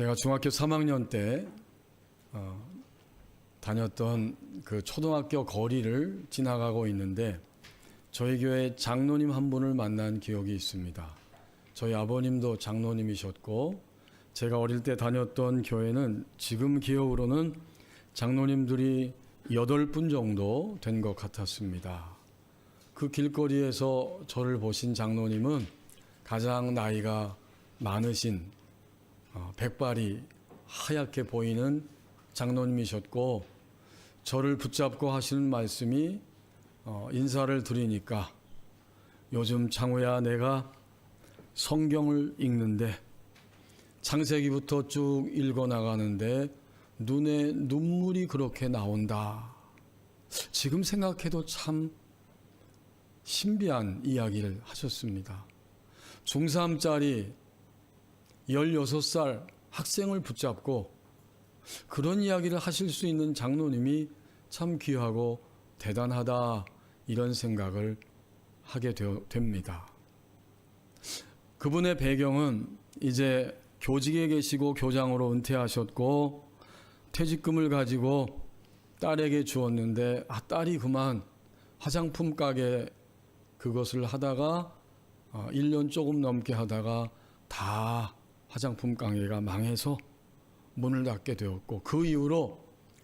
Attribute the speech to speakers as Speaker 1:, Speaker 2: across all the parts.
Speaker 1: 제가 중학교 3학년 때 다녔던 그 초등학교 거리를 지나가고 있는데 저희 교회 장로님 한 분을 만난 기억이 있습니다. 저희 아버님도 장로님이셨고 제가 어릴 때 다녔던 교회는 지금 기억으로는 장로님들이 8분 정도 된 것 같았습니다. 그 길거리에서 저를 보신 장로님은 가장 나이가 많으신 백발이 하얗게 보이는 장로님이셨고 저를 붙잡고 하시는 말씀이 인사를 드리니까 요즘 장우야 내가 성경을 읽는데 창세기부터 쭉 읽어 나가는데 눈에 눈물이 그렇게 나온다. 지금 생각해도 참 신비한 이야기를 하셨습니다. 중3짜리 16살 학생을 붙잡고 그런 이야기를 하실 수 있는 장로님이 참 귀하고 대단하다 이런 생각을 하게 됩니다. 그분의 배경은 이제 교직에 계시고 교장으로 은퇴하셨고 퇴직금을 가지고 딸에게 주었는데 딸이 그만 화장품 가게 그것을 하다가 1년 조금 넘게 하다가 다 화장품 가게가 망해서 문을 닫게 되었고 그 이후로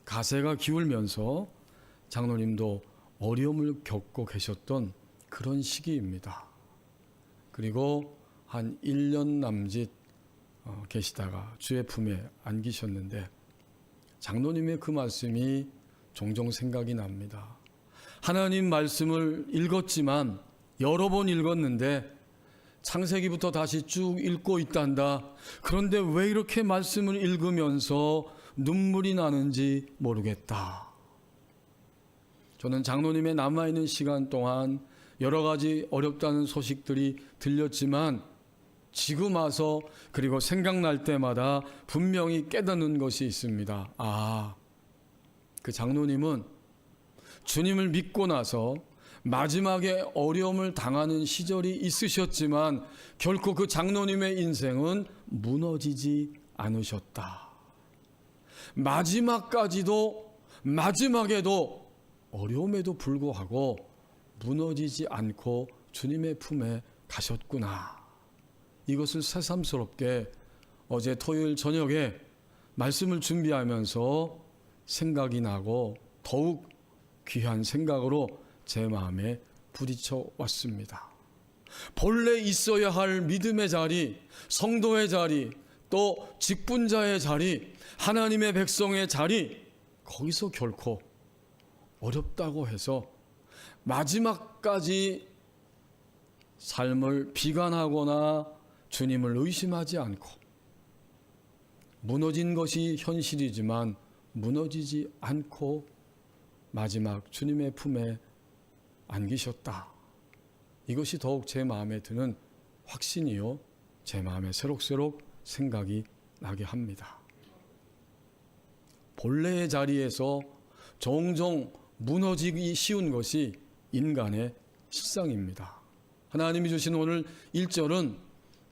Speaker 1: 가세가 기울면서 장로님도 어려움을 겪고 계셨던 그런 시기입니다. 그리고 한 1년 남짓 계시다가 주의 품에 안기셨는데 장로님의 그 말씀이 종종 생각이 납니다. 하나님 말씀을 읽었지만 여러 번 읽었는데 창세기부터 다시 쭉 읽고 있단다. 그런데 왜 이렇게 말씀을 읽으면서 눈물이 나는지 모르겠다. 저는 장로님의 남아있는 시간 동안 여러 가지 어렵다는 소식들이 들렸지만 지금 와서 그리고 생각날 때마다 분명히 깨닫는 것이 있습니다. 그 장로님은 주님을 믿고 나서 마지막에 어려움을 당하는 시절이 있으셨지만 결코 그 장로님의 인생은 무너지지 않으셨다. 마지막에도 어려움에도 불구하고 무너지지 않고 주님의 품에 가셨구나. 이것을 새삼스럽게 어제 토요일 저녁에 말씀을 준비하면서 생각이 나고 더욱 귀한 생각으로 제 마음에 부딪혀 왔습니다. 본래 있어야 할 믿음의 자리, 성도의 자리, 또 직분자의 자리, 하나님의 백성의 자리, 거기서 결코 어렵다고 해서 마지막까지 삶을 비관하거나 주님을 의심하지 않고 무너진 것이 현실이지만 무너지지 않고 마지막 주님의 품에 안기셨다. 이것이 더욱 제 마음에 드는 확신이요 제 마음에 새록새록 생각이 나게 합니다. 본래의 자리에서 종종 무너지기 쉬운 것이 인간의 실상입니다. 하나님이 주신 오늘 1절은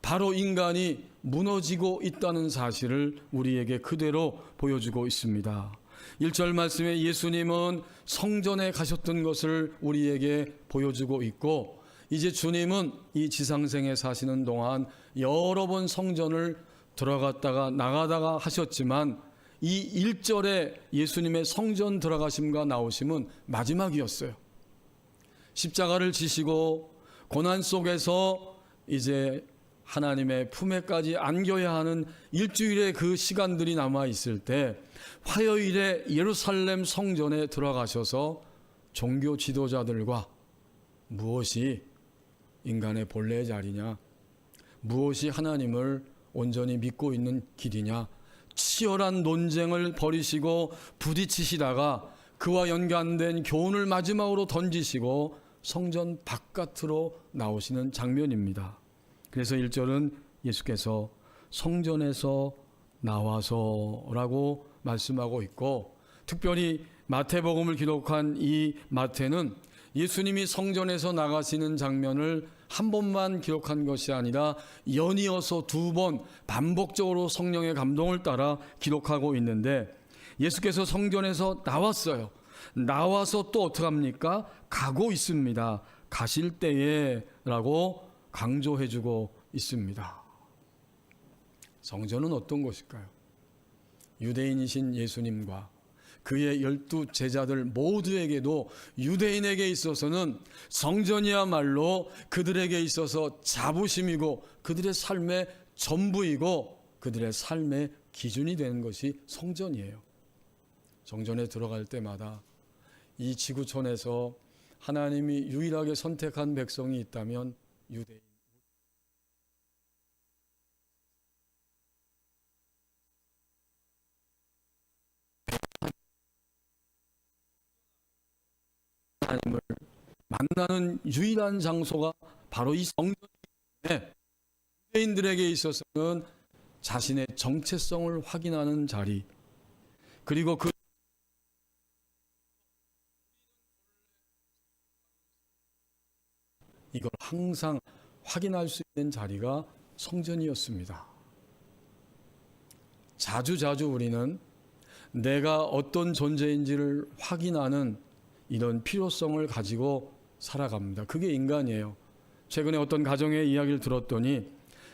Speaker 1: 바로 인간이 무너지고 있다는 사실을 우리에게 그대로 보여주고 있습니다. 1절 말씀에 예수님은 성전에 가셨던 것을 우리에게 보여주고 있고 이제 주님은 이 지상생에 사시는 동안 여러 번 성전을 들어갔다가 나가다가 하셨지만 이 1절에 예수님의 성전 들어가심과 나오심은 마지막이었어요. 십자가를 지시고 고난 속에서 이제 하나님의 품에까지 안겨야 하는 일주일의 그 시간들이 남아있을 때 화요일에 예루살렘 성전에 들어가셔서 종교 지도자들과 무엇이 인간의 본래의 자리냐, 무엇이 하나님을 온전히 믿고 있는 길이냐, 치열한 논쟁을 벌이시고 부딪히시다가 그와 연관된 교훈을 마지막으로 던지시고 성전 바깥으로 나오시는 장면입니다. 그래서 1절은 예수께서 성전에서 나와서라고 말씀하고 있고 특별히 마태복음을 기록한 이 마태는 예수님이 성전에서 나가시는 장면을 한 번만 기록한 것이 아니라 연이어서 두 번 반복적으로 성령의 감동을 따라 기록하고 있는데, 예수께서 성전에서 나왔어요. 나와서 또 어떡합니까? 가고 있습니다. 가실 때에 라고 강조해주고 있습니다. 성전은 어떤 곳일까요? 유대인이신 예수님과 그의 12 제자들 모두에게도, 유대인에게 있어서는 성전이야말로 그들에게 있어서 자부심이고 그들의 삶의 전부이고 그들의 삶의 기준이 되는 것이 성전이에요. 성전에 들어갈 때마다 이 지구촌에서 하나님이 유일하게 선택한 백성이 있다면 유대인, 하나님을 만나는 유일한 장소가 바로 이 성전인데, 유대인들에게 있어서는 자신의 정체성을 확인하는 자리, 그리고 이걸 항상 확인할 수 있는 자리가 성전이었습니다. 자주자주 우리는 내가 어떤 존재인지를 확인하는 이런 필요성을 가지고 살아갑니다. 그게 인간이에요. 최근에 어떤 가정의 이야기를 들었더니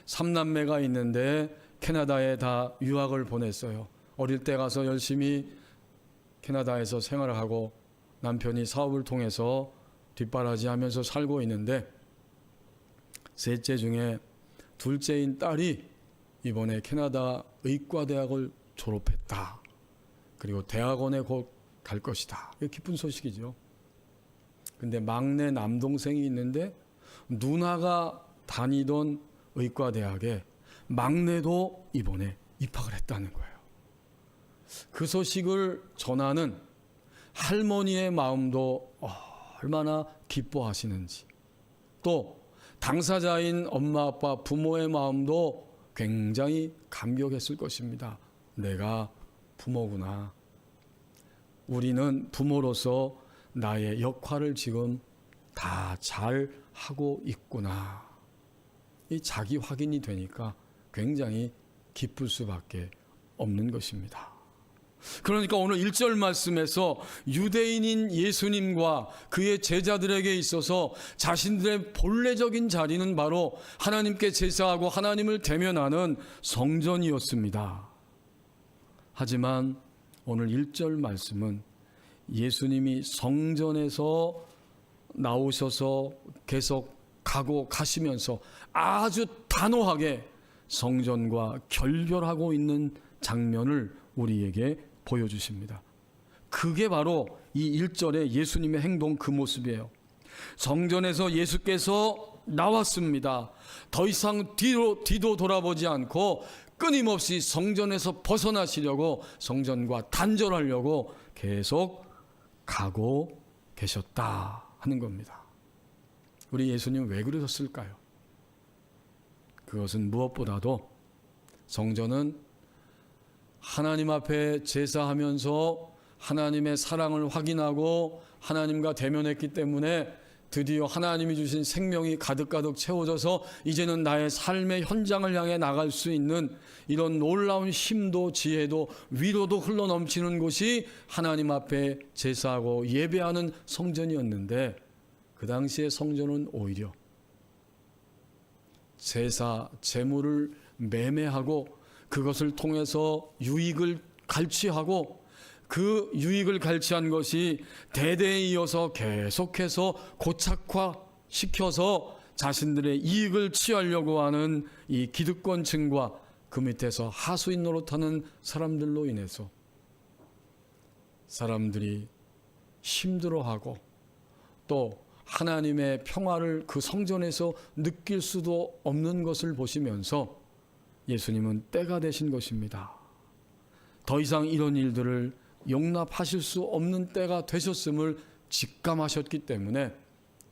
Speaker 1: 3남매가 있는데 캐나다에 다 유학을 보냈어요. 어릴 때 가서 열심히 캐나다에서 생활을 하고 남편이 사업을 통해서 뒷바라지하면서 살고 있는데, 셋째 중에 둘째인 딸이 이번에 캐나다 의과대학을 졸업했다. 그리고 대학원에 곧 갈 것이다. 이게 기쁜 소식이죠. 근데 막내 남동생이 있는데 누나가 다니던 의과대학에 막내도 이번에 입학을 했다는 거예요. 그 소식을 전하는 할머니의 마음도 얼마나 기뻐하시는지, 또 당사자인 엄마, 아빠, 부모의 마음도 굉장히 감격했을 것입니다. 내가 부모구나. 우리는 부모로서 나의 역할을 지금 다 잘 하고 있구나. 이 자기 확인이 되니까 굉장히 기쁠 수밖에 없는 것입니다. 그러니까 오늘 1절 말씀에서 유대인인 예수님과 그의 제자들에게 있어서 자신들의 본래적인 자리는 바로 하나님께 제사하고 하나님을 대면하는 성전이었습니다. 하지만 오늘 1절 말씀은 예수님이 성전에서 나오셔서 계속 가시면서 아주 단호하게 성전과 결별하고 있는 장면을 우리에게 보여주십니다. 그게 바로 이 1절의 예수님의 행동 그 모습이에요. 성전에서 예수께서 나왔습니다. 더 이상 뒤도 돌아보지 않고 끊임없이 성전에서 벗어나시려고, 성전과 단절하려고 계속 가고 계셨다 하는 겁니다. 우리 예수님 왜 그러셨을까요? 그것은 무엇보다도 성전은 하나님 앞에 제사하면서 하나님의 사랑을 확인하고 하나님과 대면했기 때문에 드디어 하나님이 주신 생명이 가득가득 채워져서 이제는 나의 삶의 현장을 향해 나갈 수 있는 이런 놀라운 힘도 지혜도 위로도 흘러넘치는 곳이 하나님 앞에 제사하고 예배하는 성전이었는데, 그 당시의 성전은 오히려 제사, 제물을 매매하고 그것을 통해서 유익을 갈취하고, 그 유익을 갈취한 것이 대대에 이어서 계속해서 고착화시켜서 자신들의 이익을 취하려고 하는 이 기득권층과 그 밑에서 하수인 노릇하는 사람들로 인해서 사람들이 힘들어하고 또 하나님의 평화를 그 성전에서 느낄 수도 없는 것을 보시면서 예수님은 때가 되신 것입니다. 더 이상 이런 일들을 용납하실 수 없는 때가 되셨음을 직감하셨기 때문에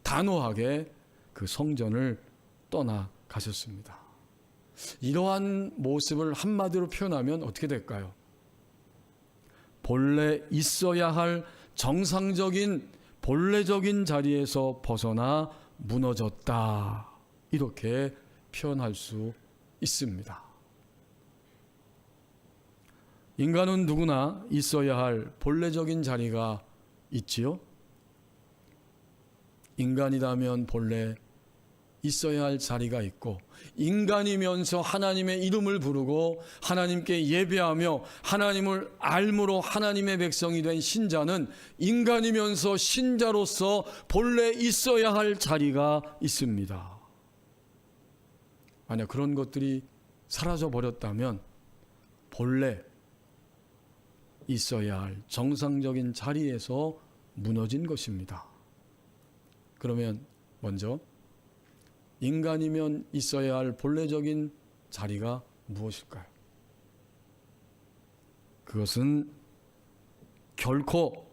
Speaker 1: 단호하게 그 성전을 떠나가셨습니다. 이러한 모습을 한마디로 표현하면 어떻게 될까요? 본래 있어야 할 정상적인 본래적인 자리에서 벗어나 무너졌다. 이렇게 표현할 수 있습니다. 인간은 누구나 있어야 할 본래적인 자리가 있지요. 인간이라면 본래 있어야 할 자리가 있고, 인간이면서 하나님의 이름을 부르고 하나님께 예배하며 하나님을 알므로 하나님의 백성이 된 신자는 인간이면서 신자로서 본래 있어야 할 자리가 있습니다. 만약 그런 것들이 사라져 버렸다면 본래 있어야 할 정상적인 자리에서 무너진 것입니다. 그러면 먼저 인간이면 있어야 할 본래적인 자리가 무엇일까요? 그것은 결코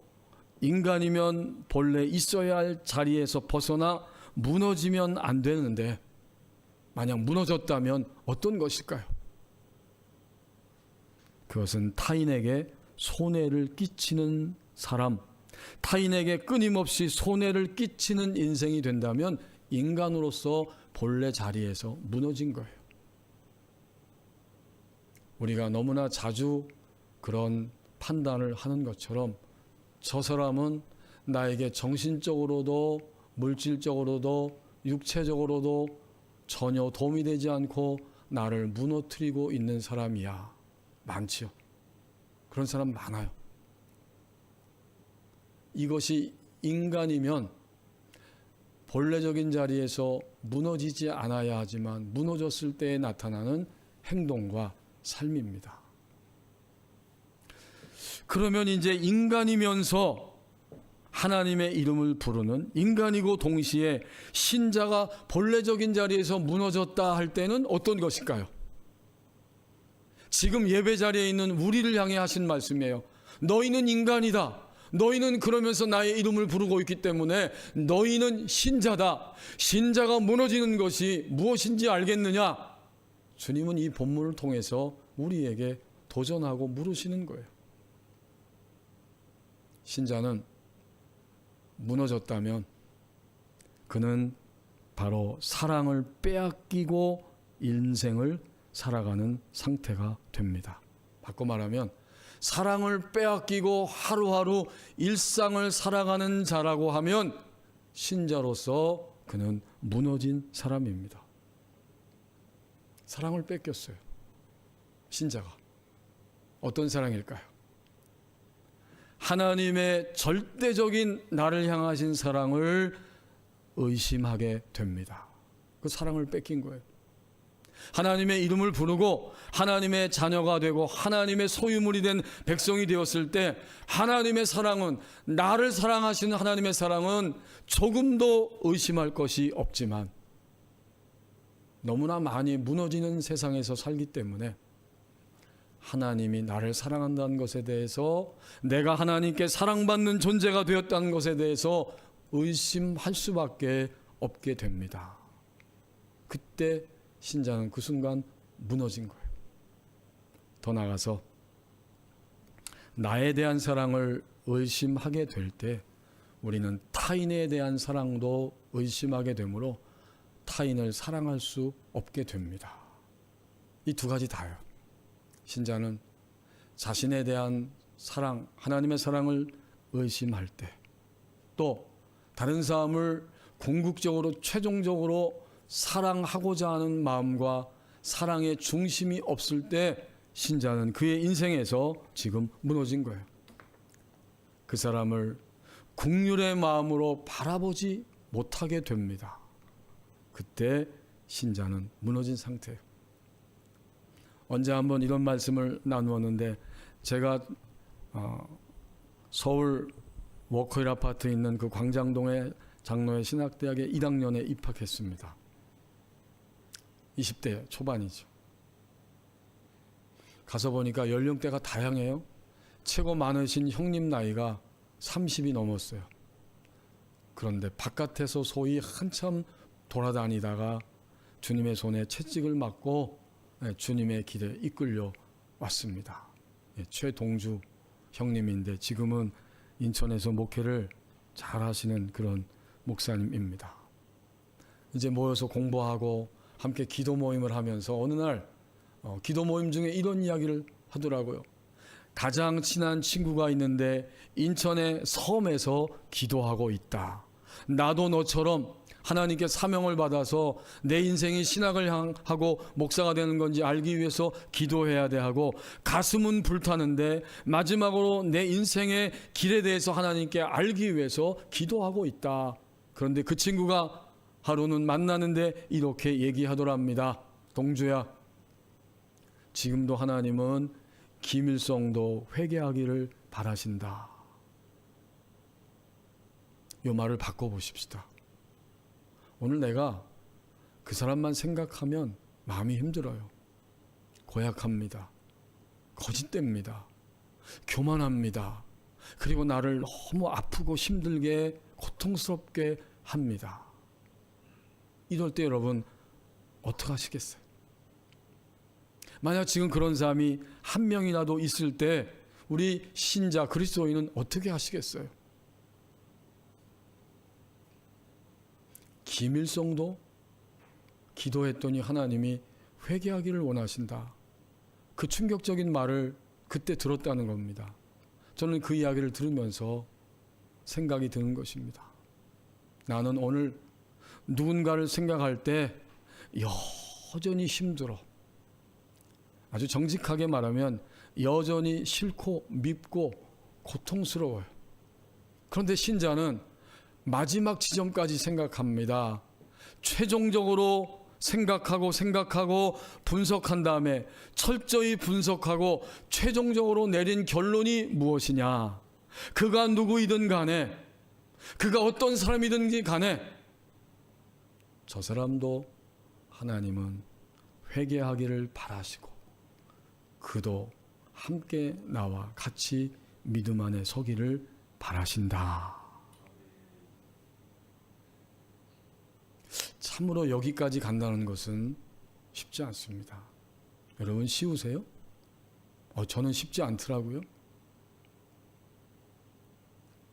Speaker 1: 인간이면 본래 있어야 할 자리에서 벗어나 무너지면 안 되는데, 만약 무너졌다면 어떤 것일까요? 그것은 타인에게 손해를 끼치는 사람, 타인에게 끊임없이 손해를 끼치는 인생이 된다면 인간으로서 본래 자리에서 무너진 거예요. 우리가 너무나 자주 그런 판단을 하는 것처럼, 저 사람은 나에게 정신적으로도 물질적으로도 육체적으로도 전혀 도움이 되지 않고 나를 무너뜨리고 있는 사람이야. 많지요. 그런 사람 많아요. 이것이 인간이면 본래적인 자리에서 무너지지 않아야 하지만 무너졌을 때에 나타나는 행동과 삶입니다. 그러면 이제 인간이면서 하나님의 이름을 부르는, 인간이고 동시에 신자가 본래적인 자리에서 무너졌다 할 때는 어떤 것일까요? 지금 예배 자리에 있는 우리를 향해 하신 말씀이에요. 너희는 인간이다. 너희는 그러면서 나의 이름을 부르고 있기 때문에 너희는 신자다. 신자가 무너지는 것이 무엇인지 알겠느냐? 주님은 이 본문을 통해서 우리에게 도전하고 물으시는 거예요. 신자는 무너졌다면 그는 바로 사랑을 빼앗기고 인생을 살아가는 상태가 됩니다. 바꿔 말하면 사랑을 빼앗기고 하루하루 일상을 살아가는 자라고 하면 신자로서 그는 무너진 사람입니다. 사랑을 뺏겼어요. 신자가. 어떤 사랑일까요? 하나님의 절대적인 나를 향하신 사랑을 의심하게 됩니다. 그 사랑을 뺏긴 거예요. 하나님의 이름을 부르고 하나님의 자녀가 되고 하나님의 소유물이 된 백성이 되었을 때 하나님의 사랑은, 나를 사랑하시는 하나님의 사랑은 조금도 의심할 것이 없지만 너무나 많이 무너지는 세상에서 살기 때문에 하나님이 나를 사랑한다는 것에 대해서, 내가 하나님께 사랑받는 존재가 되었다는 것에 대해서 의심할 수밖에 없게 됩니다. 그때 신자는 그 순간 무너진 거예요. 더 나아가서 나에 대한 사랑을 의심하게 될 때 우리는 타인에 대한 사랑도 의심하게 되므로 타인을 사랑할 수 없게 됩니다. 이 두 가지 다예요. 신자는 자신에 대한 사랑, 하나님의 사랑을 의심할 때, 또 다른 사람을 궁극적으로 최종적으로 사랑하고자 하는 마음과 사랑의 중심이 없을 때 신자는 그의 인생에서 지금 무너진 거예요. 그 사람을 긍휼의 마음으로 바라보지 못하게 됩니다. 그때 신자는 무너진 상태예요. 언제 한번 이런 말씀을 나누었는데, 제가 서울 워커힐 아파트에 있는 그 광장동의 장로의 신학대학에 1학년에 입학했습니다. 20대 초반이죠. 가서 보니까 연령대가 다양해요. 최고 많으신 형님 나이가 30이 넘었어요. 그런데 바깥에서 소위 한참 돌아다니다가 주님의 손에 채찍을 맞고 주님의 길에 이끌려 왔습니다. 최동주 형님인데 지금은 인천에서 목회를 잘 하시는 그런 목사님입니다. 이제 모여서 공부하고 함께 기도 모임을 하면서 어느 날 기도 모임 중에 이런 이야기를 하더라고요. 가장 친한 친구가 있는데 인천의 섬에서 기도하고 있다. 나도 너처럼 하나님께 사명을 받아서 내 인생이 신학을 향하고 목사가 되는 건지 알기 위해서 기도해야 돼 하고 가슴은 불타는데 마지막으로 내 인생의 길에 대해서 하나님께 알기 위해서 기도하고 있다. 그런데 그 친구가 하루는 만나는데 이렇게 얘기하더랍니다. 동주야, 지금도 하나님은 김일성도 회개하기를 바라신다. 이 말을 바꿔보십시다. 오늘 내가 그 사람만 생각하면 마음이 힘들어요. 고약합니다. 거짓됩니다. 교만합니다. 그리고 나를 너무 아프고 힘들게 고통스럽게 합니다. 이럴 때 여러분 어떻게 하시겠어요? 만약 지금 그런 사람이 한 명이라도 있을 때 우리 신자 그리스도인은 어떻게 하시겠어요? 김일성도 기도했더니 하나님이 회개하기를 원하신다. 그 충격적인 말을 그때 들었다는 겁니다. 저는 그 이야기를 들으면서 생각이 드는 것입니다. 나는 오늘 누군가를 생각할 때 여전히 힘들어. 아주 정직하게 말하면 여전히 싫고 밉고 고통스러워요. 그런데 신자는 마지막 지점까지 생각합니다. 최종적으로 생각하고 분석한 다음에 철저히 분석하고 최종적으로 내린 결론이 무엇이냐. 그가 누구이든 간에, 그가 어떤 사람이든지 간에 저 사람도 하나님은 회개하기를 바라시고 그도 함께 나와 같이 믿음 안에 서기를 바라신다. 참으로 여기까지 간다는 것은 쉽지 않습니다. 여러분 쉬우세요? 저는 쉽지 않더라고요.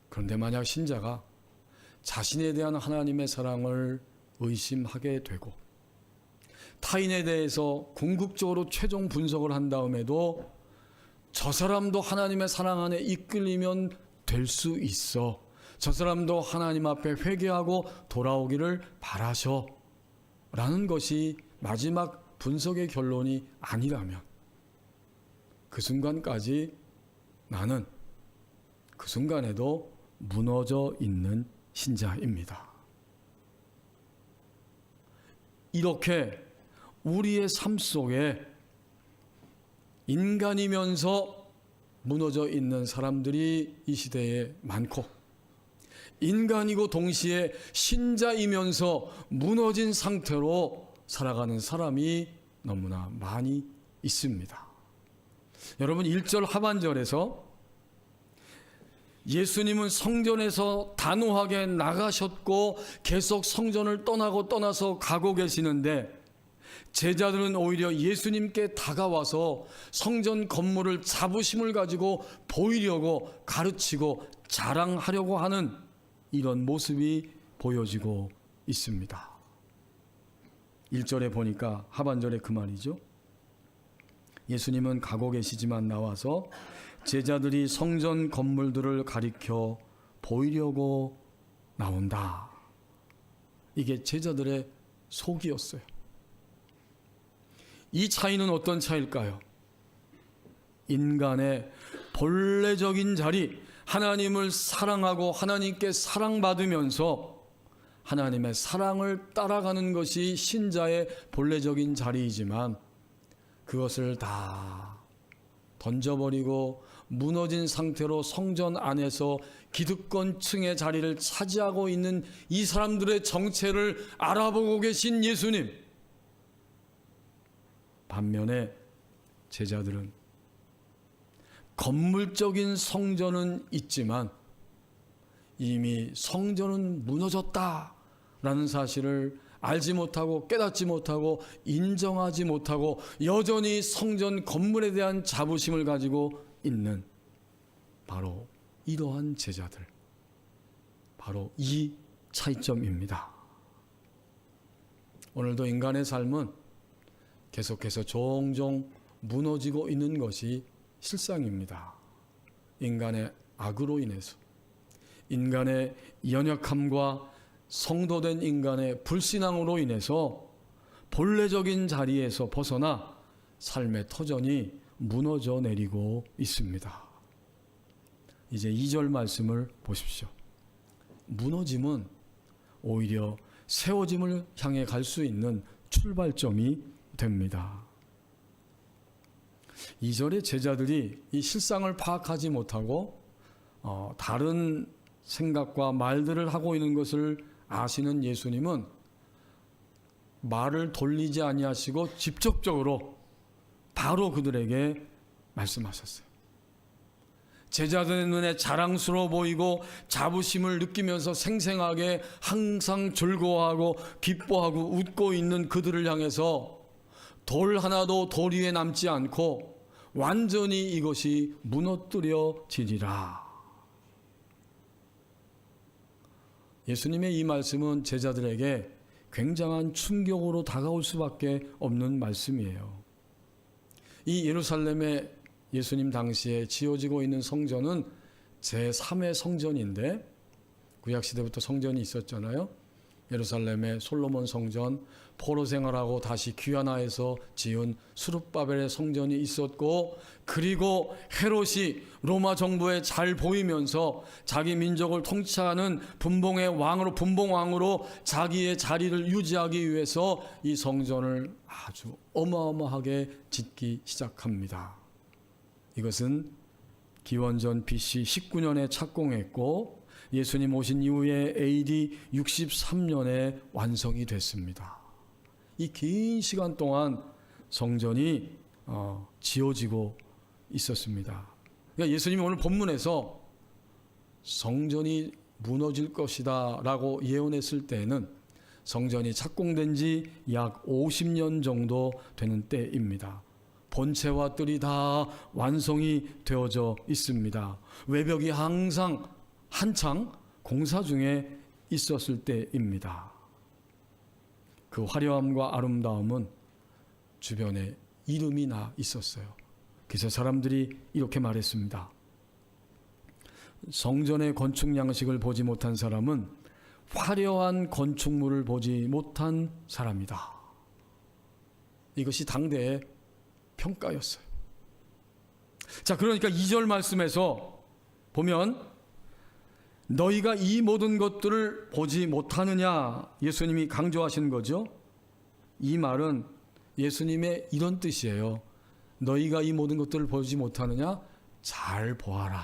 Speaker 1: 그런데 만약 신자가 자신에 대한 하나님의 사랑을 의심하게 되고 타인에 대해서 궁극적으로 최종 분석을 한 다음에도 저 사람도 하나님의 사랑 안에 이끌리면 될 수 있어. 저 사람도 하나님 앞에 회개하고 돌아오기를 바라셔. 라는 것이 마지막 분석의 결론이 아니라면 그 순간까지 나는 그 순간에도 무너져 있는 신자입니다. 이렇게 우리의 삶 속에 인간이면서 무너져 있는 사람들이 이 시대에 많고 인간이고 동시에 신자이면서 무너진 상태로 살아가는 사람이 너무나 많이 있습니다. 여러분 1절 하반절에서 예수님은 성전에서 단호하게 나가셨고 계속 성전을 떠나서 가고 계시는데 제자들은 오히려 예수님께 다가와서 성전 건물을 자부심을 가지고 보이려고 가르치고 자랑하려고 하는 이런 모습이 보여지고 있습니다. 1절에 보니까 하반절에 그 말이죠. 예수님은 가고 계시지만 나와서 제자들이 성전 건물들을 가리켜 보이려고 나온다. 이게 제자들의 속이었어요. 이 차이는 어떤 차이일까요? 인간의 본래적인 자리, 하나님을 사랑하고 하나님께 사랑받으면서 하나님의 사랑을 따라가는 것이 신자의 본래적인 자리이지만 그것을 다 던져버리고 무너진 상태로 성전 안에서 기득권층의 자리를 차지하고 있는 이 사람들의 정체를 알아보고 계신 예수님. 반면에 제자들은 건물적인 성전은 있지만 이미 성전은 무너졌다라는 사실을 알지 못하고 깨닫지 못하고 인정하지 못하고 여전히 성전 건물에 대한 자부심을 가지고 있는 바로 이러한 제자들, 바로 이 차이점입니다. 오늘도 인간의 삶은 계속해서 종종 무너지고 있는 것이 실상입니다. 인간의 악으로 인해서, 인간의 연약함과 성도된 인간의 불신앙으로 인해서 본래적인 자리에서 벗어나 삶의 터전이 무너져 내리고 있습니다. 이제 2절 말씀을 보십시오. 무너짐은 오히려 세워짐을 향해 갈 수 있는 출발점이 됩니다. 2절의 제자들이 이 실상을 파악하지 못하고 다른 생각과 말들을 하고 있는 것을 아시는 예수님은 말을 돌리지 아니하시고 직접적으로 바로 그들에게 말씀하셨어요. 제자들의 눈에 자랑스러워 보이고 자부심을 느끼면서 생생하게 항상 즐거워하고 기뻐하고 웃고 있는 그들을 향해서 돌 하나도 돌 위에 남지 않고 완전히 이것이 무너뜨려지리라. 예수님의 이 말씀은 제자들에게 굉장한 충격으로 다가올 수밖에 없는 말씀이에요. 이 예루살렘에 예수님 당시에 지어지고 있는 성전은 제3의 성전인데, 구약시대부터 성전이 있었잖아요. 예루살렘의 솔로몬 성전, 포로 생활하고 다시 귀환하여서 지은 수룹바벨의 성전이 있었고, 그리고 헤롯이 로마 정부에 잘 보이면서 자기 민족을 통치하는 분봉왕으로 자기의 자리를 유지하기 위해서 이 성전을 아주 어마어마하게 짓기 시작합니다. 이것은 기원전 BC 19년에 착공했고 예수님 오신 이후에 AD 63년에 완성이 됐습니다. 이 긴 시간 동안 성전이 지어지고 있었습니다. 그러니까 예수님이 오늘 본문에서 성전이 무너질 것이다 라고 예언했을 때에는 성전이 착공된 지 약 50년 정도 되는 때입니다. 본체와 뜰이 다 완성이 되어져 있습니다. 외벽이 한창 공사 중에 있었을 때입니다. 그 화려함과 아름다움은 주변에 이름이 나 있었어요. 그래서 사람들이 이렇게 말했습니다. 성전의 건축 양식을 보지 못한 사람은 화려한 건축물을 보지 못한 사람이다. 이것이 당대의 평가였어요. 자, 그러니까 2절 말씀에서 보면 너희가 이 모든 것들을 보지 못하느냐 예수님이 강조하신 거죠. 이 말은 예수님의 이런 뜻이에요. 너희가 이 모든 것들을 보지 못하느냐? 잘 보아라.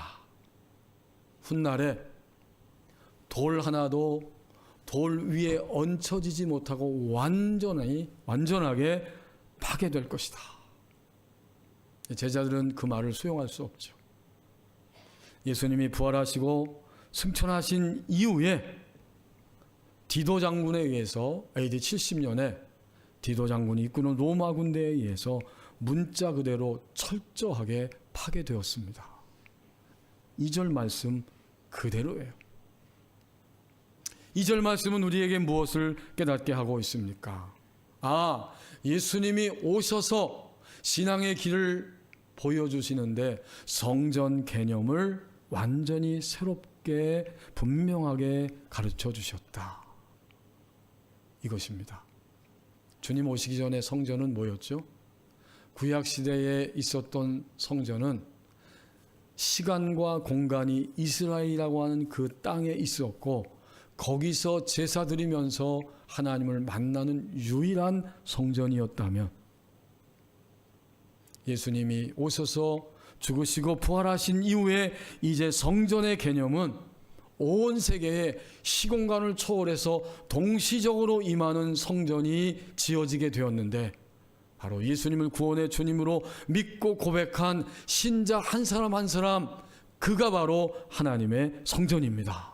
Speaker 1: 훗날에 돌 하나도 돌 위에 얹혀지지 못하고 완전하게 파괴될 것이다. 제자들은 그 말을 수용할 수 없죠. 예수님이 부활하시고 승천하신 이후에 디도 장군에 의해서 AD 70년에 디도 장군이 이끄는 로마 군대에 의해서 문자 그대로 철저하게 파괴되었습니다. 2절 말씀 그대로예요. 2절 말씀은 우리에게 무엇을 깨닫게 하고 있습니까? 예수님이 오셔서 신앙의 길을 보여주시는데 성전 개념을 완전히 새롭게 분명하게 가르쳐 주셨다. 이것입니다. 주님 오시기 전에 성전은 뭐였죠? 구약시대에 있었던 성전은 시간과 공간이 이스라엘이라고 하는 그 땅에 있었고 거기서 제사 드리면서 하나님을 만나는 유일한 성전이었다면 예수님이 오셔서 죽으시고 부활하신 이후에 이제 성전의 개념은 온 세계에 시공간을 초월해서 동시적으로 임하는 성전이 지어지게 되었는데 바로 예수님을 구원의 주님으로 믿고 고백한 신자 한 사람 한 사람 그가 바로 하나님의 성전입니다.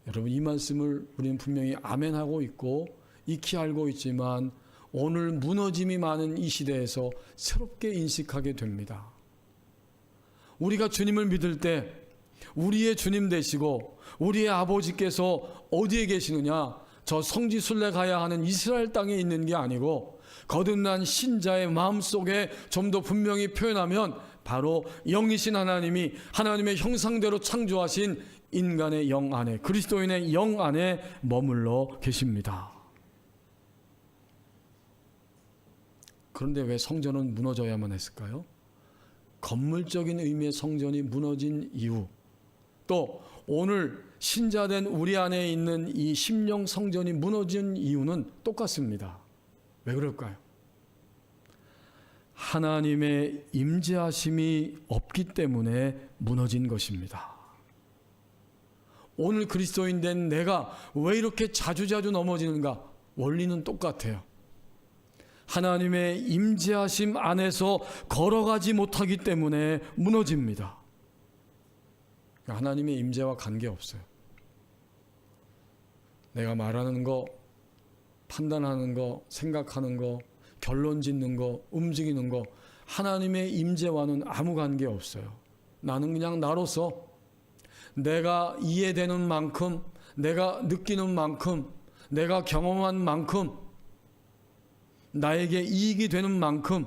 Speaker 1: 여러분 이 말씀을 우리는 분명히 아멘하고 있고 익히 알고 있지만 오늘 무너짐이 많은 이 시대에서 새롭게 인식하게 됩니다. 우리가 주님을 믿을 때 우리의 주님 되시고 우리의 아버지께서 어디에 계시느냐? 저 성지순례 가야 하는 이스라엘 땅에 있는 게 아니고 거듭난 신자의 마음속에 좀 더 분명히 표현하면 바로 영이신 하나님이 하나님의 형상대로 창조하신 인간의 영 안에, 그리스도인의 영 안에 머물러 계십니다. 그런데 왜 성전은 무너져야만 했을까요? 건물적인 의미의 성전이 무너진 이유, 또 오늘 신자된 우리 안에 있는 이 심령 성전이 무너진 이유는 똑같습니다. 왜 그럴까요? 하나님의 임재하심이 없기 때문에 무너진 것입니다. 오늘 그리스도인 된 내가 왜 이렇게 자주자주 넘어지는가? 원리는 똑같아요. 하나님의 임재하심 안에서 걸어가지 못하기 때문에 무너집니다. 하나님의 임재와 관계없어요. 내가 말하는 거, 판단하는 거, 생각하는 거, 결론 짓는 거, 움직이는 거, 하나님의 임재와는 아무 관계 없어요. 나는 그냥 나로서 내가 이해되는 만큼, 내가 느끼는 만큼, 내가 경험한 만큼, 나에게 이익이 되는 만큼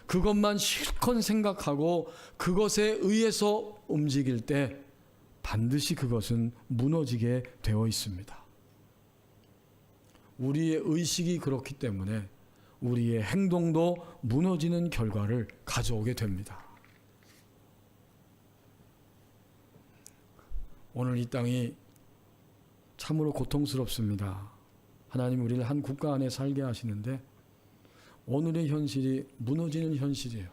Speaker 1: 그것만 실컷 생각하고 그것에 의해서 움직일 때 반드시 그것은 무너지게 되어 있습니다. 우리의 의식이 그렇기 때문에 우리의 행동도 무너지는 결과를 가져오게 됩니다. 오늘 이 땅이 참으로 고통스럽습니다. 하나님 우리를 한 국가 안에 살게 하시는데 오늘의 현실이 무너지는 현실이에요.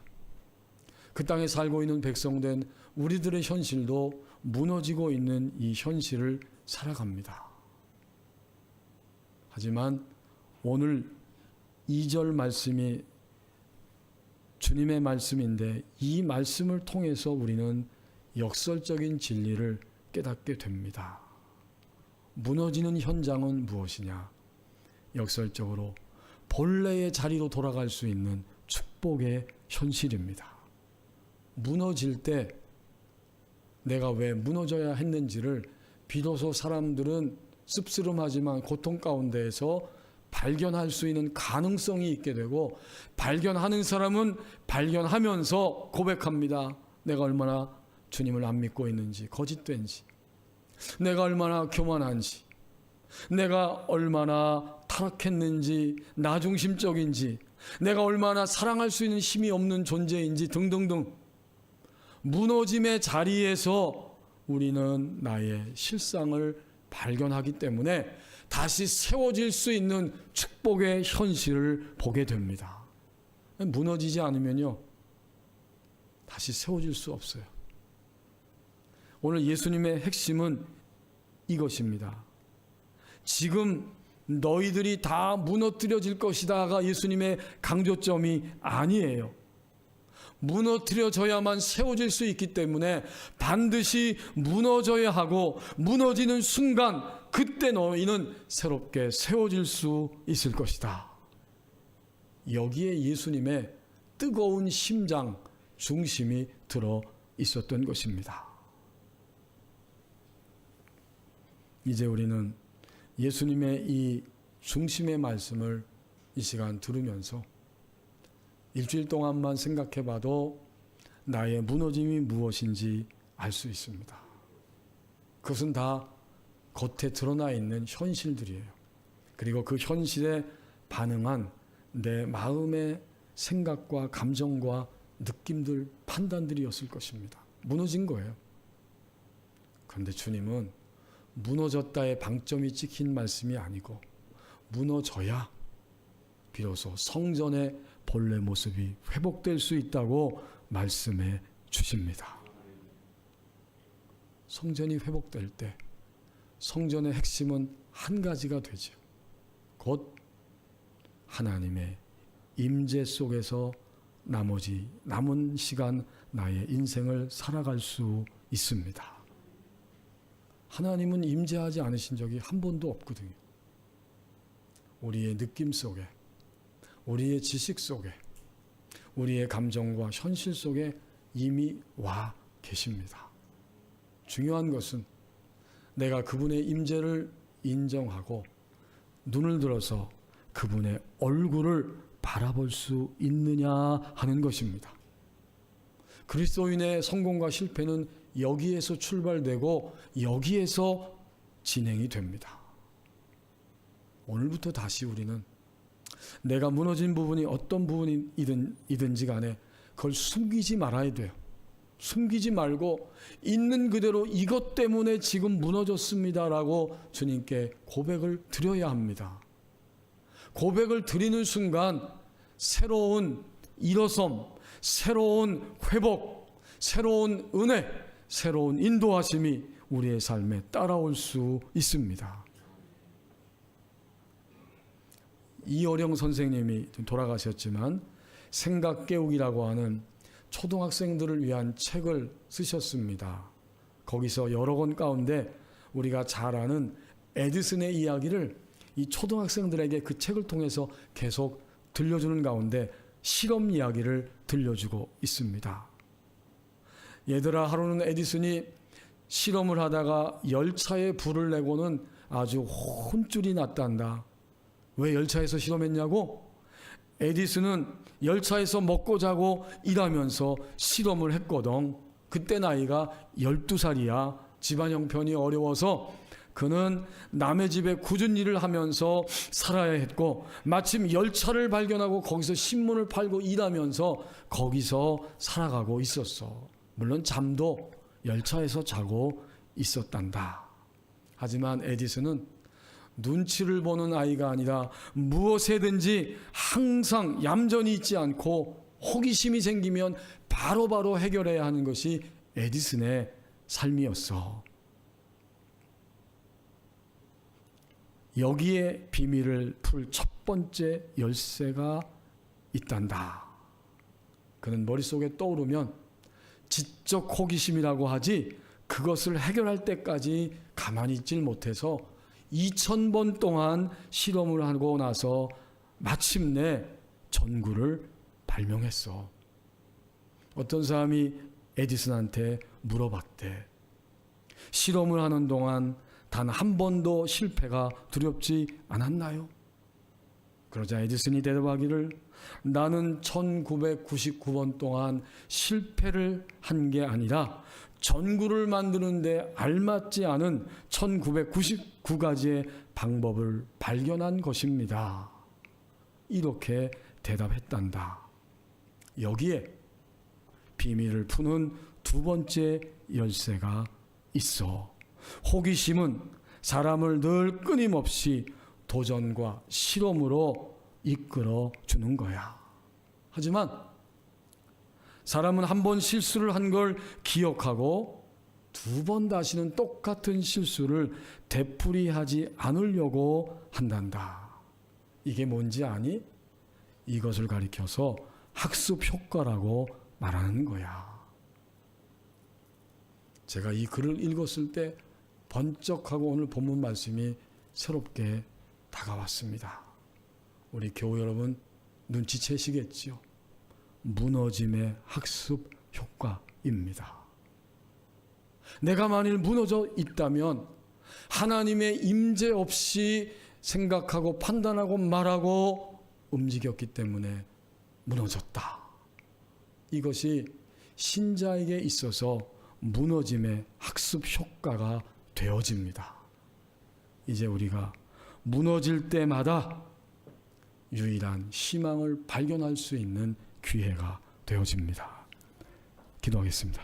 Speaker 1: 그 땅에 살고 있는 백성된 우리들의 현실도 무너지고 있는 이 현실을 살아갑니다. 하지만 오늘 2절 말씀이 주님의 말씀인데 이 말씀을 통해서 우리는 역설적인 진리를 깨닫게 됩니다. 무너지는 현장은 무엇이냐? 역설적으로 본래의 자리로 돌아갈 수 있는 축복의 현실입니다. 무너질 때 내가 왜 무너져야 했는지를 비로소 사람들은 씁쓸하지만 고통 가운데에서 발견할 수 있는 가능성이 있게 되고, 발견하는 사람은 발견하면서 고백합니다. 내가 얼마나 주님을 안 믿고 있는지, 거짓된지, 내가 얼마나 교만한지, 내가 얼마나 타락했는지, 나중심적인지, 내가 얼마나 사랑할 수 있는 힘이 없는 존재인지 등등등. 무너짐의 자리에서 우리는 나의 실상을 발견하기 때문에 다시 세워질 수 있는 축복의 현실을 보게 됩니다. 무너지지 않으면요, 다시 세워질 수 없어요. 오늘 예수님의 핵심은 이것입니다. 지금 너희들이 다 무너뜨려질 것이다가 예수님의 강조점이 아니에요. 무너뜨려져야만 세워질 수 있기 때문에 반드시 무너져야 하고, 무너지는 순간 그때 너희는 새롭게 세워질 수 있을 것이다. 여기에 예수님의 뜨거운 심장, 중심이 들어 있었던 것입니다. 이제 우리는 예수님의 이 중심의 말씀을 이 시간 들으면서 일주일 동안만 생각해 봐도 나의 무너짐이 무엇인지 알 수 있습니다. 그것은 다 겉에 드러나 있는 현실들이에요. 그리고 그 현실에 반응한 내 마음의 생각과 감정과 느낌들, 판단들이었을 것입니다. 무너진 거예요. 그런데 주님은 무너졌다의 방점이 찍힌 말씀이 아니고, 무너져야 비로소 성전의 본래 모습이 회복될 수 있다고 말씀해 주십니다. 성전이 회복될 때 성전의 핵심은 한 가지가 되죠. 곧 하나님의 임재 속에서 나머지 남은 시간 나의 인생을 살아갈 수 있습니다. 하나님은 임재하지 않으신 적이 한 번도 없거든요. 우리의 느낌 속에, 우리의 지식 속에, 우리의 감정과 현실 속에 이미 와 계십니다. 중요한 것은 내가 그분의 임재를 인정하고 눈을 들어서 그분의 얼굴을 바라볼 수 있느냐 하는 것입니다. 그리스도인의 성공과 실패는 여기에서 출발되고 여기에서 진행이 됩니다. 오늘부터 다시 우리는 내가 무너진 부분이 어떤 부분이든지 간에 그걸 숨기지 말아야 돼요. 숨기지 말고 있는 그대로 이것 때문에 지금 무너졌습니다라고 주님께 고백을 드려야 합니다. 고백을 드리는 순간 새로운 일어섬, 새로운 회복, 새로운 은혜, 새로운 인도하심이 우리의 삶에 따라올 수 있습니다. 이어령 선생님이 돌아가셨지만 생각 깨우기라고 하는 초등학생들을 위한 책을 쓰셨습니다. 거기서 여러 권 가운데 우리가 잘 아는 에디슨의 이야기를 이 초등학생들에게 그 책을 통해서 계속 들려주는 가운데 실험 이야기를 들려주고 있습니다. 얘들아, 하루는 에디슨이 실험을 하다가 열차에 불을 내고는 아주 혼쭐이 났단다. 왜 열차에서 실험했냐고? 에디슨은 열차에서 먹고 자고 일하면서 실험을 했거든. 그때 나이가 12살이야. 집안 형편이 어려워서 그는 남의 집에 굳은 일을 하면서 살아야 했고 마침 열차를 발견하고 거기서 신문을 팔고 일하면서 거기서 살아가고 있었어. 물론 잠도 열차에서 자고 있었단다. 하지만 에디슨은 눈치를 보는 아이가 아니라 무엇에든지 항상 얌전히 있지 않고 호기심이 생기면 바로바로 해결해야 하는 것이 에디슨의 삶이었어. 여기에 비밀을 풀 첫 번째 열쇠가 있단다. 그는 머릿속에 떠오르면 지적 호기심이라고 하지 그것을 해결할 때까지 가만히 있질 못해서 2000번 동안 실험을 하고 나서 마침내 전구를 발명했어. 어떤 사람이 에디슨한테 물어봤대. 실험을 하는 동안 단 한 번도 실패가 두렵지 않았나요? 그러자 에디슨이 대답하기를 나는 1999번 동안 실패를 한 게 아니라 전구를 만드는데 알맞지 않은 1999가지의 방법을 발견한 것입니다. 이렇게 대답했단다. 여기에 비밀을 푸는 두 번째 열쇠가 있어. 호기심은 사람을 늘 끊임없이 도전과 실험으로 이끌어 주는 거야. 하지만 사람은 한 번 실수를 한 걸 기억하고 두 번 다시는 똑같은 실수를 되풀이하지 않으려고 한단다. 이게 뭔지 아니? 이것을 가리켜서 학습 효과라고 말하는 거야. 제가 이 글을 읽었을 때 번쩍하고 오늘 본문 말씀이 새롭게 다가왔습니다. 우리 교우 여러분 눈치채시겠지요? 무너짐의 학습 효과입니다. 내가 만일 무너져 있다면 하나님의 임재 없이 생각하고 판단하고 말하고 움직였기 때문에 무너졌다. 이것이 신자에게 있어서 무너짐의 학습 효과가 되어집니다. 이제 우리가 무너질 때마다 유일한 희망을 발견할 수 있는 기회가 되어집니다. 기도하겠습니다.